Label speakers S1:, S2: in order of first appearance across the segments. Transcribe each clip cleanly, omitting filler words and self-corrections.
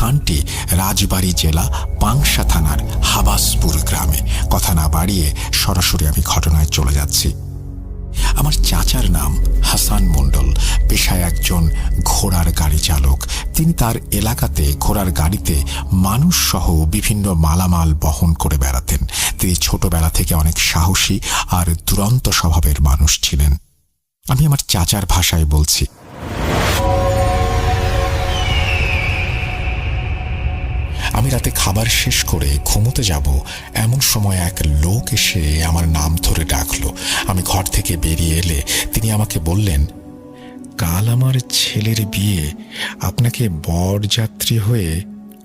S1: স্থানটি রাজবাড়ী জেলা পাংশা থানার হাবাসপুর গ্রামে। কথা না বাড়িয়ে সরাসরি আমি ঘটনায় চলে যাচ্ছি। আমার চাচার নাম হাসান মণ্ডল, পেশায় একজন ঘোড়ার গাড়ি চালক। তিনি তার এলাকাতে ঘোড়ার গাড়িতে মানুষ সহ বিভিন্ন মালামাল বহন করে বেড়াতেন। তিনি ছোটবেলা থেকে অনেক সাহসী আর দুরন্ত স্বভাবের মানুষ ছিলেন। আমি আমার চাচার ভাষায় বলছি। আমি রাতে খাবার শেষ করে ঘুমোতে যাব এমন সময় এক লোক এসে আমার নাম ধরে ডাকলো। আমি ঘর থেকে বেরিয়ে এলে তিনি আমাকে বললেন, কাল আমার ছেলের বিয়ে, আপনাকে বরযাত্রী হয়ে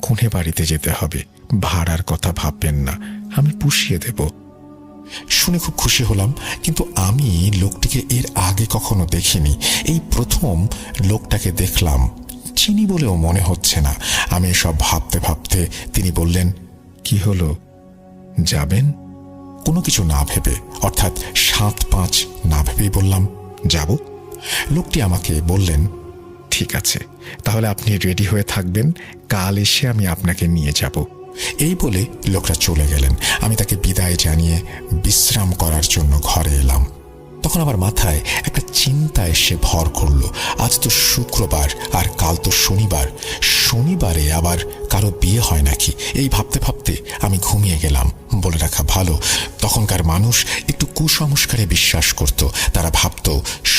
S1: কোণে বাড়িতে যেতে হবে। ভাড়ার কথা ভাববেন না, আমি পুষিয়ে দেব। শুনে খুব খুশি হলাম, কিন্তু আমি লোকটিকে এর আগে কখনো দেখিনি। এই প্রথম লোকটাকে দেখলাম। চিনি বলেও মনে হচ্ছে না। আমি এসব ভাবতে ভাবতে তিনি বললেন, কি হলো, যাবেন? কোনো কিছু না ভেবে, অর্থাৎ ৭-৫ না ভেবেই বললাম, যাব। লোকটি আমাকে বললেন, ঠিক আছে, তাহলে আপনি রেডি হয়ে থাকবেন, কাল এসে আমি আপনাকে নিয়ে যাব। এই বলে লোকটা চলে গেলেন। আমি তাকে বিদায় জানিয়ে বিশ্রাম করার জন্য ঘরে এলাম। তখন আমার মাথায় একটা চিন্তা এসে ভর করলো। আজ তো শুক্রবার আর কাল তো শনিবার। শনিবারে আবার কারো বিয়ে হয় নাকি? এই ভাবতে ভাবতে আমি ঘুমিয়ে গেলাম। বলে রাখা ভালো, তখনকার মানুষ একটু কুসংস্কারে বিশ্বাস করত। তারা ভাবত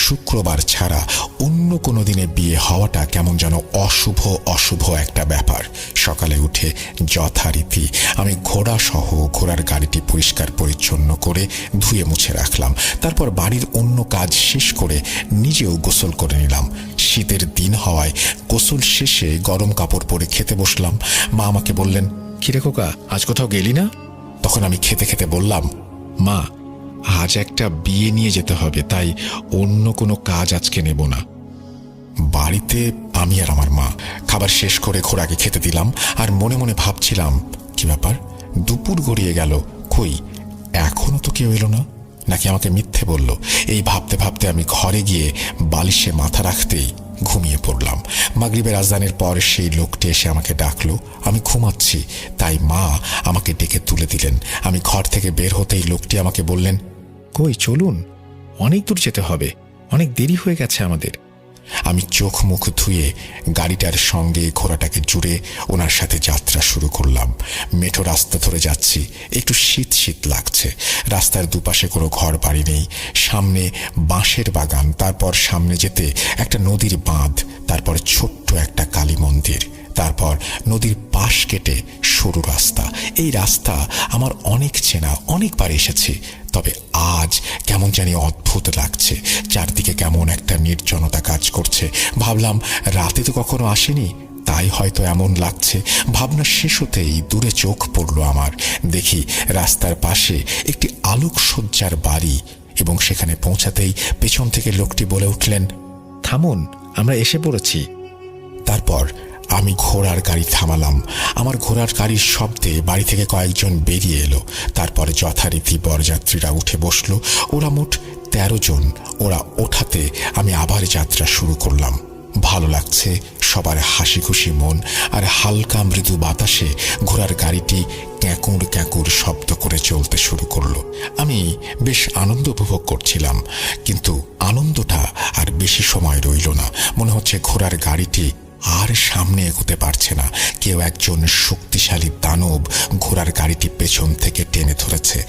S1: শুক্রবার ছাড়া অন্য কোনো দিনে বিয়ে হওয়াটা কেমন যেন অশুভ অশুভ একটা ব্যাপার। সকালে উঠে যথারীতি আমি ঘোড়ার গাড়িটি পরিষ্কার পরিচ্ছন্ন করে ধুয়ে মুছে রাখলাম। তারপর বাড়ির অন্য কাজ শেষ করে নিজেও গোসল করে নিলাম। শীতের দিন হওয়ায় গোসল শেষে গরম কাপড় পরে খেতে বসলাম। মা আমাকে বললেন, কিরে খোকা, আজ কোথাও গেলি না? তখন আমি খেতে খেতে বললাম, মা, আজ একটা বিয়ে নিয়ে যেতে হবে, তাই অন্য কোনো কাজ আজকে নেব না। বাড়িতে আমি আর আমার মা খাবার শেষ করে ঘোড়াকে খেতে দিলাম, আর মনে মনে ভাবছিলাম, কি ব্যাপার, দুপুর গড়িয়ে গেল, কই এখনো তো কেউ এলো না, নাকি আমাকে মিথ্যে বলল। এই ভাবতে ভাবতে আমি ঘরে গিয়ে বালিশে মাথা রাখতেই ঘুমিয়ে পড়লাম। মাগরিবের আজানের পর সেই লোকটি এসে আমাকে ডাকলো। আমি ঘুমাচ্ছি, তাই মা আমাকে ডেকে তুলে দিলেন। আমি ঘর থেকে বের হতেই লোকটি আমাকে বললেন, কই চলুন, অনেক দূর যেতে হবে, অনেক দেরি হয়ে গেছে আমাদের। আমি চোখ মুখ ধুয়ে গাড়িটার সঙ্গে ঘোড়াটাকে জুড়ে ওনার সাথে যাত্রা শুরু করলাম। মেঠো রাস্তা ধরে যাচ্ছি, একটু শীত শীত লাগছে। রাস্তার দুপাশে কোনো ঘর বাড়ি নেই। সামনে বাঁশের বাগান, তারপর সামনে যেতে একটা নদীর বাঁধ, তারপর ছোট্ট একটা কালী মন্দির, তারপর নদীর পাশ কেটে সরু রাস্তা। এই রাস্তা আমার অনেক চেনা, অনেকবার এসেছি, তবে আজ কেমন জানি অদ্ভুত লাগছে। চারদিকে কেমন একটা নির্জনতা কাজ করছে। ভাবলাম রাতে তো কখনো আসেনি, তাই হয়তো এমন লাগছে। ভাবনা শেষ হতেই দূরে চোখ পড়ল আমার। দেখি রাস্তার পাশে একটি আলোকসজ্জার বাড়ি, এবং সেখানে পৌঁছাতেই পেছন থেকে লোকটি বলে উঠলেন, থামুন, আমরা এসে পড়েছি। তারপর আমি ঘোড়ার গাড়ি থামালাম। আমার ঘোড়ার গাড়ির শব্দে বাড়ি থেকে কয়েকজন বেরিয়ে এলো। তারপরে যথারীতি বরযাত্রীরা উঠে বসলো। ওরা মোট 13 জন। ওরা ওঠাতে আমি আবার যাত্রা শুরু করলাম। ভালো লাগছে, সবার হাসি খুশি মন, আর হালকা মৃদু বাতাসে ঘোড়ার গাড়িটি ক্যাঁকুর ক্যাঁকুর শব্দ করে চলতে শুরু করলো। আমি বেশ আনন্দ উপভোগ করছিলাম, কিন্তু আনন্দটা আর বেশি সময় রইল না। মনে হচ্ছে ঘোড়ার গাড়িটি আর সামনে এগোতে পারছে না। কেউ একজন শক্তিশালী দানব ঘোড়ার গাড়িটি পেছন থেকে টেনে ধরেছে।